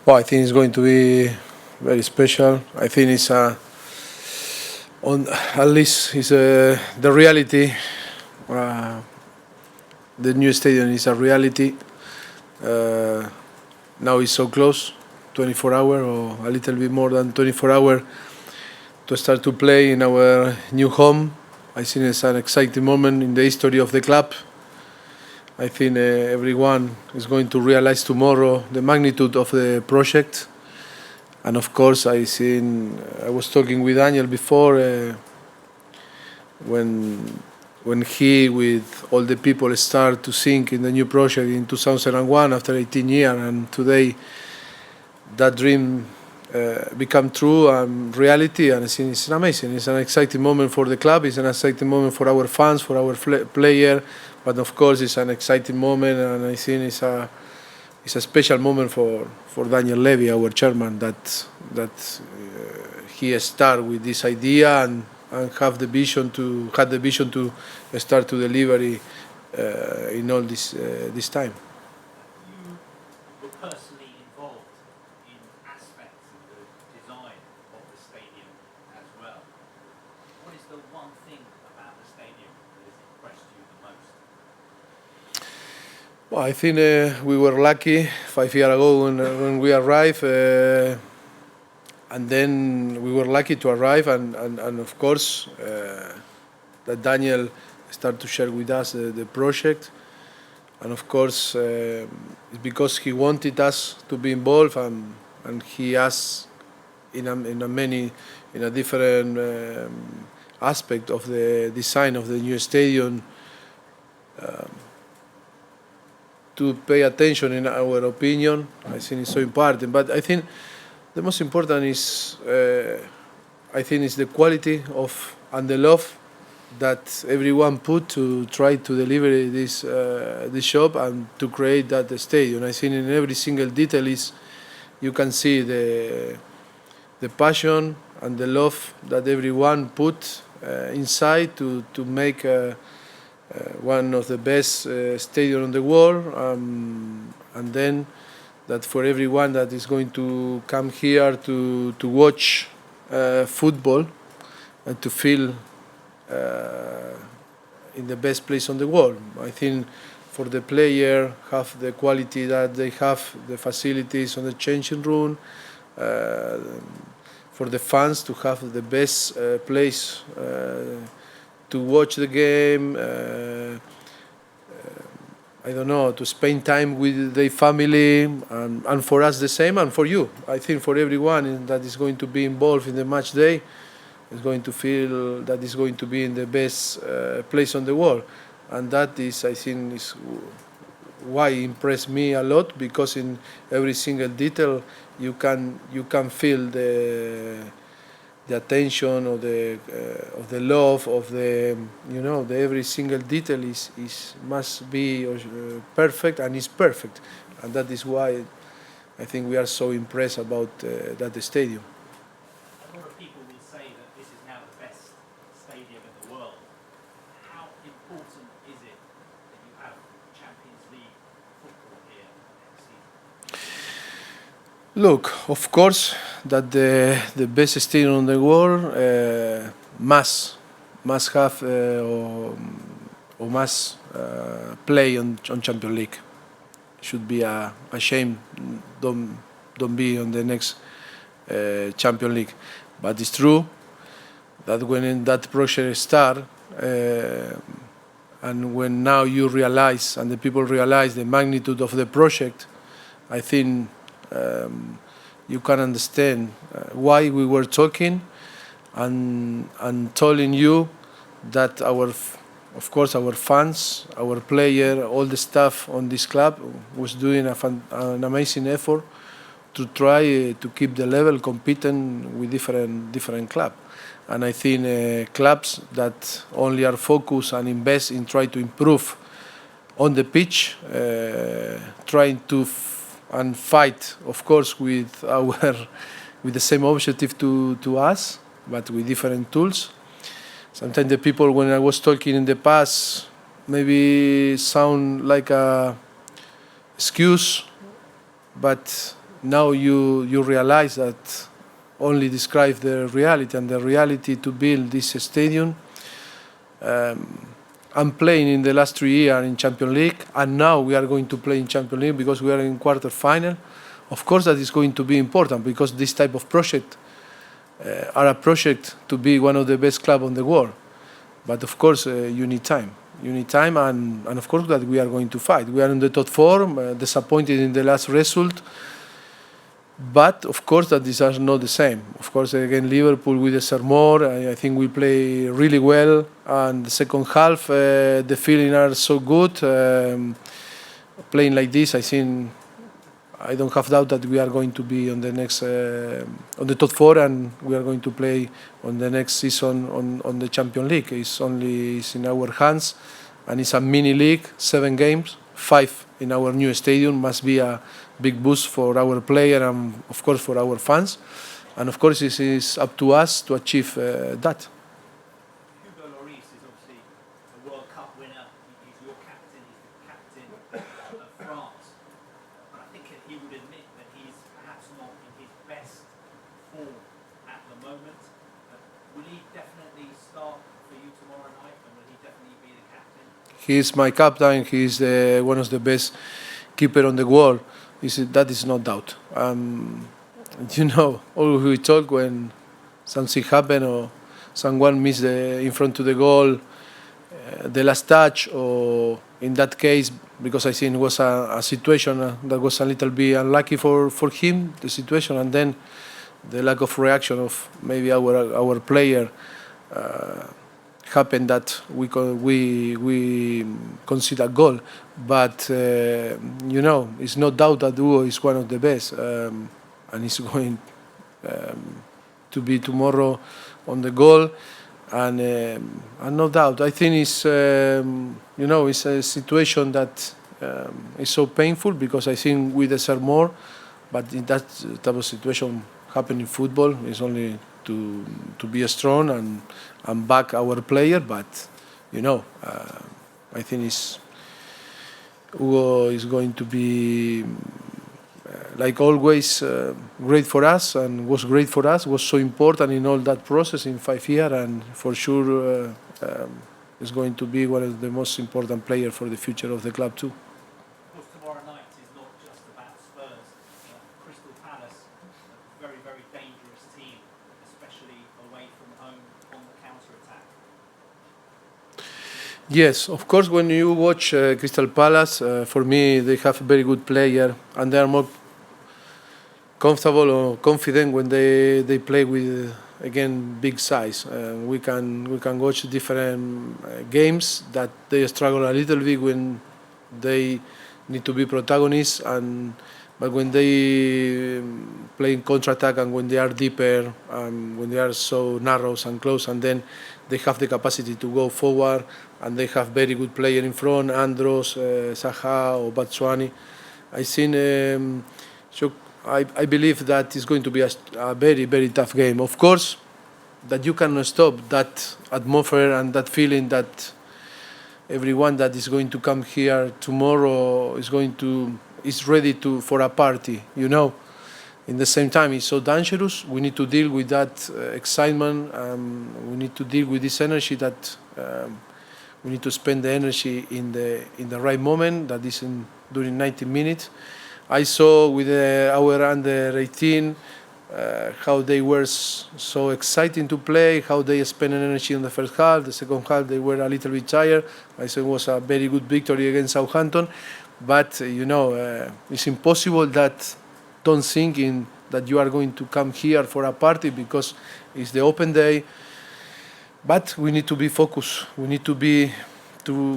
Well, I think it's going to be very special. I think it's at least it's the reality. Uh, the new stadium is a reality. Uh, Now it's so close, 24 hours or a little bit more than 24 hours to start to play in our new home. I think it's an exciting moment in the history of the club. I think everyone is going to realize tomorrow the magnitude of the project. And of course, I was talking with Daniel before when he, with all the people, start to think in the new project in 2001 after 18 years, and today that dream become true and reality, and it's amazing. It's an exciting moment for the club. It's an exciting moment for our fans, for our player, but of course it's an exciting moment, and I think it's a special moment for Daniel Levy, our chairman, that he start with this idea and had the vision to start to deliver in all this time. You were personally involved in aspects of the design of the stadium as well. What is the one thing about the stadium that has impressed you the most? Well, I think we were lucky 5 years ago when we arrived, and then we were lucky to arrive, and of course that Daniel started to share with us the project, and of course it's because he wanted us to be involved, and he asked in a different aspect of the design of the new stadium to pay attention, in our opinion. I think it's so important. But I think the most important is, is the quality of and the love that everyone put to try to deliver this shop and to create that stadium. I think in every single detail you can see the passion and the love that everyone put inside to make one of the best stadiums in the world, and then that for everyone that is going to come here to watch football and to feel in the best place on the world. I think for the player have the quality that they have, the facilities on the changing room, for the fans to have the best place to watch the game, to spend time with their family, and for us the same, and for you. I think for everyone that is going to be involved in the match day is going to feel that is going to be in the best place on the world, and that is, I think, is why it impressed me a lot, because in every single detail you can feel the attention of the love of the every single detail must be perfect, and is perfect, and that is why I think we are so impressed about that stadium. A lot of people will say that this is now the best stadium in the world. How important is it that you have Champions League football here next season? Look, of course, that the best stadium in the world must have or must play on Champions League. Should be a shame don't be on the next Champions League. But it's true that when that project start, and when now you realize and the people realize the magnitude of the project, I think you can understand why we were talking and telling you that of course our fans, our player, all the staff on this club was doing an amazing effort to try to keep the level competing with different clubs. And I think clubs that only are focused and invest in try to improve on the pitch, trying to and fight, of course, with the same objective to us, but with different tools. Sometimes the people, when I was talking in the past, maybe sound like a excuse, but now you realize that only describe the reality, and the reality to build this stadium. I'm playing in the last 3 years in Champions League, and now we are going to play in Champions League because we are in quarter final. Of course, that is going to be important because this type of project are a project to be one of the best clubs on the world. But of course, you need time. You need time, and of course that we are going to fight. We are in the top four, disappointed in the last result. But of course that these are not the same. Of course, again, Liverpool, we deserve more. I think we play really well, and the second half, the feeling are so good. Playing like this, I think I don't have doubt that we are going to be on the next on the top four, and we are going to play on the next season on the Champions League. It's in our hands, and it's a mini league, 7 games, 5 in our new stadium. Must be a big boost for our player and of course for our fans, and of course it is up to us to achieve that. Hugo Lloris is obviously a World Cup winner. He's your captain. He's the captain of France. But I think he would admit that he's perhaps not in his best form at the moment. Will he definitely start for you tomorrow night, and will he definitely be the captain? He is my captain. He is one of the best keeper on the world. That is no doubt. All we talk when something happen or someone miss in front of the goal, the last touch, or in that case, because I think it was a situation that was a little bit unlucky for him, the situation, and then the lack of reaction of maybe our player happened that we concede a goal. But it's no doubt that Hugo is one of the best, and he's going to be tomorrow on the goal. And no doubt, I think it's it's a situation that is so painful because I think we deserve more. But in that type of situation happen in football is only to be strong and back our player. But I think Hugo is going to be like always great for us, and was great for us, was so important in all that process in 5 years, and for sure is going to be one of the most important players for the future of the club too. Of course, tomorrow night is not just about Spurs. Crystal Palace, a very, very dangerous team, especially away from home on the counter-attack. Yes, of course, when you watch Crystal Palace, for me, they have a very good player, and they are more comfortable or confident when they play with, again, big size. We can watch different games that they struggle a little bit when they need to be protagonists, but when they play in counter-attack and when they are deeper, when they are so narrow and close, and then they have the capacity to go forward, and they have very good player in front, Andros, Zaha or Batshuayi. I think I believe that it's going to be a very, very tough game. Of course, that you cannot stop that atmosphere and that feeling that everyone that is going to come here tomorrow is ready for a party. In the same time, it's so dangerous. We need to deal with that excitement. We need to deal with this energy that we need to spend the energy in the right moment. That is during 90 minutes. I saw with our under 18 how they were so exciting to play, how they spent energy in the first half. The second half they were a little bit tired. I said it was a very good victory against Southampton. But it's impossible that don't think that you are going to come here for a party because it's the open day. But we need to be focused. We need to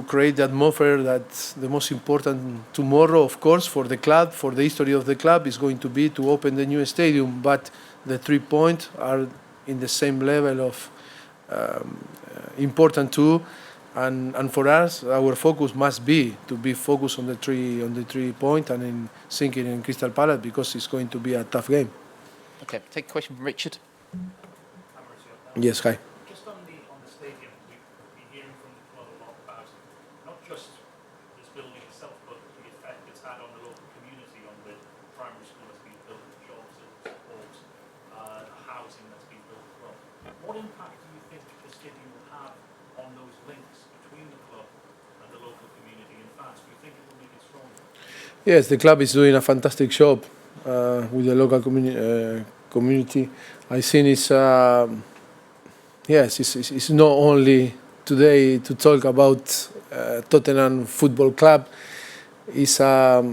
create the atmosphere that's the most important tomorrow, of course, for the club, for the history of the club, is going to be to open the new stadium. But the 3 points are in the same level of important too. And for us, our focus must be to be focused on the 3 point and in thinking in Crystal Palace because it's going to be a tough game. Okay, take a question from Richard. Yes, hi. Just on the stadium, we've been hearing from the club a lot about not just this building itself, but the effect it's had on the local community, on the primary school that's been built impact do you think the stadium will have on those links between the club and the local community and fans? Do you think it will make it stronger? Yes, the club is doing a fantastic job with the local community. I think it's not only today to talk about Tottenham Football Club. It's a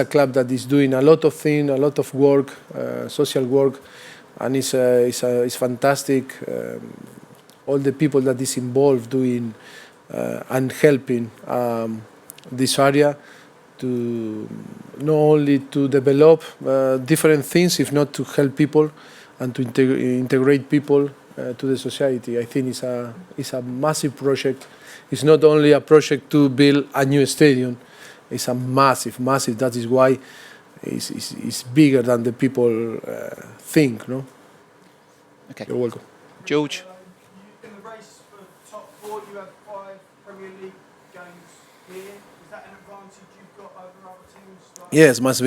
club that is doing a lot of things, a lot of work, social work, and it's fantastic. All the people that is involved doing and helping this area to not only to develop different things, if not to help people and to integrate people to the society. I think it's a massive project. It's not only a project to build a new stadium. It's a massive. That is why it's bigger than the people think. No. Okay. You're welcome. George. In the race for top four, you have 5 Premier League games here. Is that an advantage you've got over other teams? Yes, must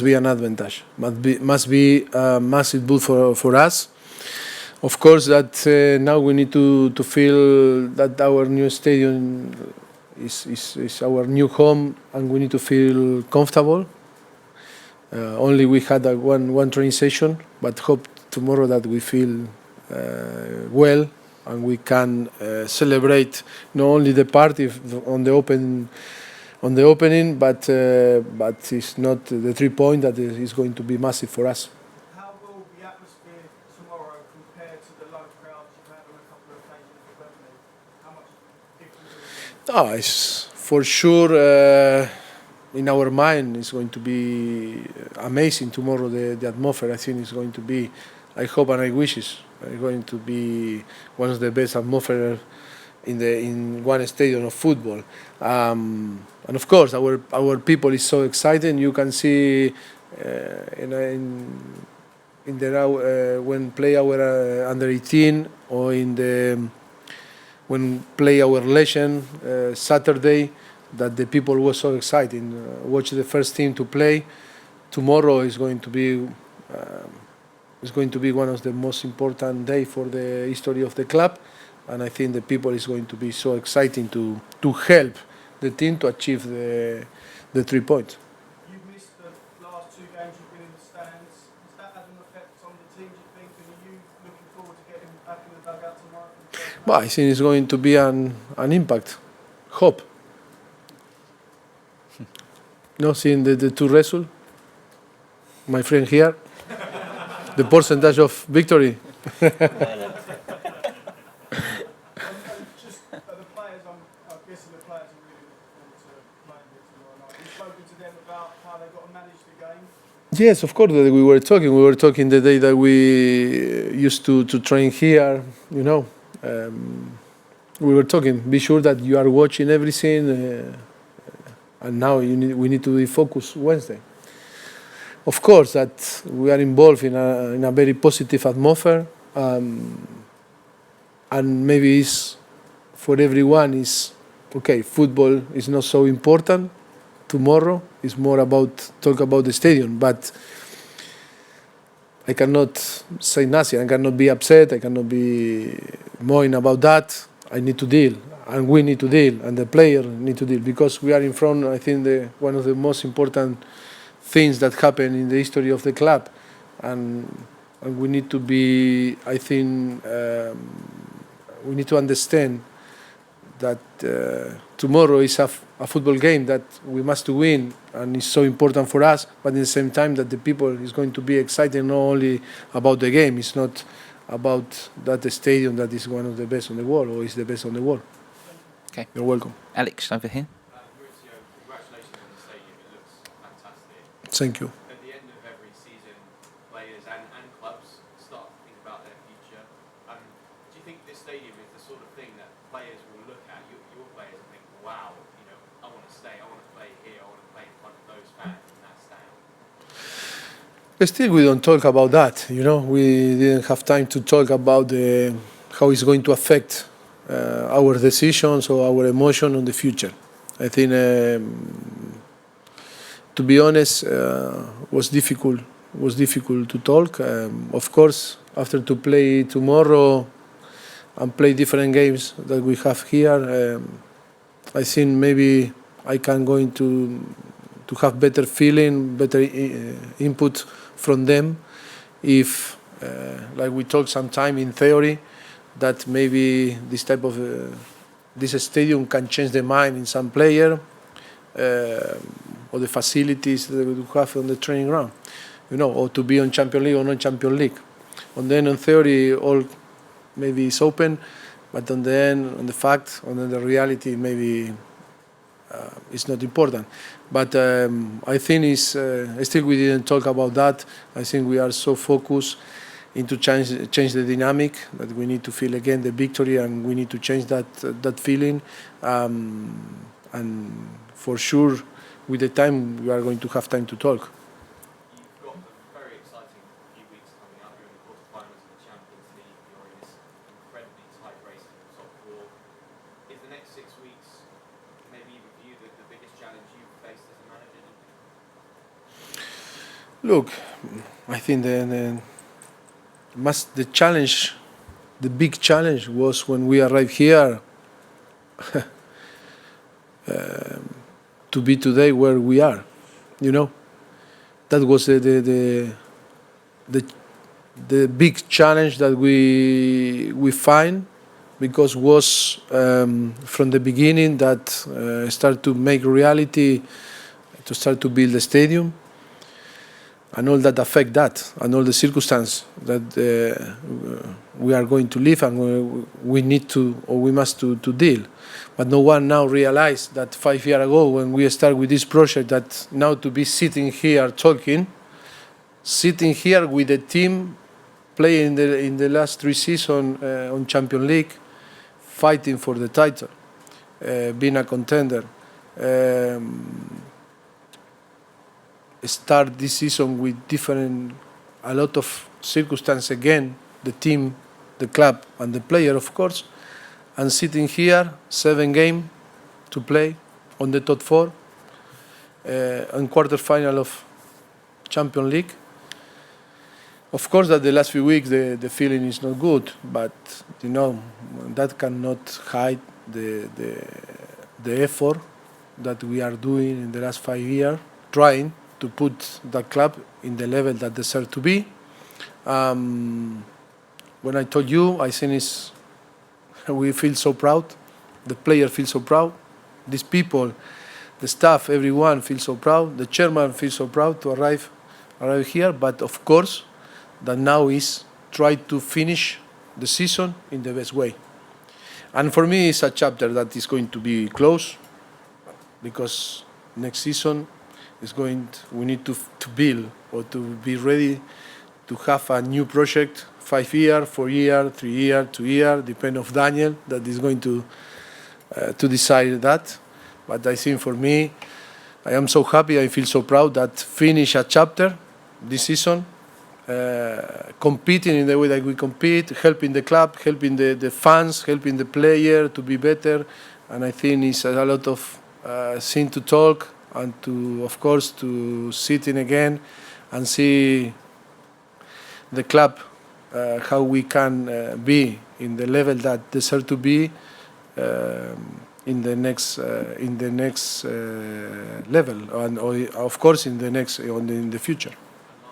be an advantage. Must be massive boost for us. Of course, that now we need to feel that our new stadium is our new home, and we need to feel comfortable. Only we had one training session, but hope tomorrow that we feel well and we can celebrate not only the party on the opening, but it's not the 3 point that is going to be massive for us. How will the atmosphere tomorrow compare to the low crowds you've had on a couple of occasions at Wembley? How much difference is it? It's for sure in our mind it's going to be amazing tomorrow. The atmosphere, I think, is going to be, I hope and I wish it's going to be one of the best atmosphere in one stadium of football. And of course, our people is so excited. You can see when play our under 18 or when play our legend Saturday, that the people were so excited. Watch the first team to play. Tomorrow is going to be one of the most important day for the history of the club, and I think the people is going to be so exciting to help the team to achieve the 3 points. You've missed the last 2 games you've been in the stands. Has that had an effect on the team, do you think? And are you looking forward to getting back in the dugout tomorrow? But I think it's going to be an impact. Hope. No, seeing the 2 results, my friend here, the percentage of victory. Just the players, I'm guessing the players are really looking forward to playing here tomorrow night. Have you spoken to them about how they've got to manage the game? Yes, of course. We were talking the day that we used to train here. You know, we were talking. Be sure that you are watching everything, and now we need to be focused Wednesday. Of course, that we are involved in a very positive atmosphere, and maybe it's for everyone is okay. Football is not so important. Tomorrow is more about talk about the stadium, but I cannot say nothing. I cannot be upset. I cannot be mourning about that. I need to deal, and we need to deal, and the player need to deal, because we are in front. I think one of the most important things that happen in the history of the club, and we need to be. I think we need to understand that tomorrow is a football game that we must win, and it's so important for us. But at the same time, that the people is going to be excited not only about the game. It's not about that stadium that is one of the best in the world or is the best in the world. Okay. You're welcome. Alex, over here. Mauricio, congratulations on the stadium. It looks fantastic. Thank you. At the end of every season, players and clubs start to think about their future. Do you think this stadium is the sort of thing that players will look at, your players, and think, wow, I want to stay, I want to play here, I want to play in front of those fans in that stand? Still, we don't talk about that. We didn't have time to talk about how it's going to affect our decisions or our emotion on the future. I think, to be honest, was difficult was difficult to talk. Of course, after to play tomorrow and play different games that we have here, I think maybe I can go into to have better feeling, better input from them. If, like we talked sometime in theory, that maybe this type of this stadium can change the mind in some player, or the facilities that we have on the training ground, or to be on Champions League or non Champions League. And then in theory, all maybe is open, but on the end, on the fact, on the reality, maybe it's not important. But I think it's still we didn't talk about that. I think we are so focused into change the dynamic that we need to feel again the victory, and we need to change that feeling. And for sure, with the time, we are going to have time to talk. You've got a very exciting few weeks coming up. You're in the quarterfinals of the Champions League. You're in this incredibly tight race in the top four. Is the next 6 weeks maybe you review the biggest challenge you've faced as a manager? Look, I think the big challenge was when we arrived here to be today where we are. That was the big challenge that we find, because was from the beginning that start to make reality, to start to build the stadium, and all that affect that, and all the circumstances that we are going to live, and we need to, or we must to deal. But no one now realized that 5 years ago, when we start with this project, that now to be sitting here talking, sitting here with the team playing in the last 3 seasons on Champions League, fighting for the title, being a contender. Start this season with a lot of circumstances again, the team, the club, and the player, of course, and sitting here, 7 games to play on the top 4, and quarterfinal of Champions League. Of course, that the last few weeks the feeling is not good, but that cannot hide the effort that we are doing in the last 5 years, trying to put the club in the level that deserve to be. When I told you, I think we feel so proud. The player feels so proud. These people, the staff, everyone feels so proud. The chairman feels so proud to arrive here. But of course, that now is try to finish the season in the best way. And for me, it's a chapter that is going to be closed, because next season we need to build, or to be ready to have a new project, 5 years, 4 years, 3 years, 2 years, depend of Daniel, that is going to decide that. But I think for me, I am so happy, I feel so proud that finish a chapter this season, competing in the way that we compete, helping the club, helping the fans, helping the player to be better. And I think it's a lot of thing to talk, and to, of course, to sit in again and see the club, how we can be in the level that deserve to be in the next level, and of course in the future.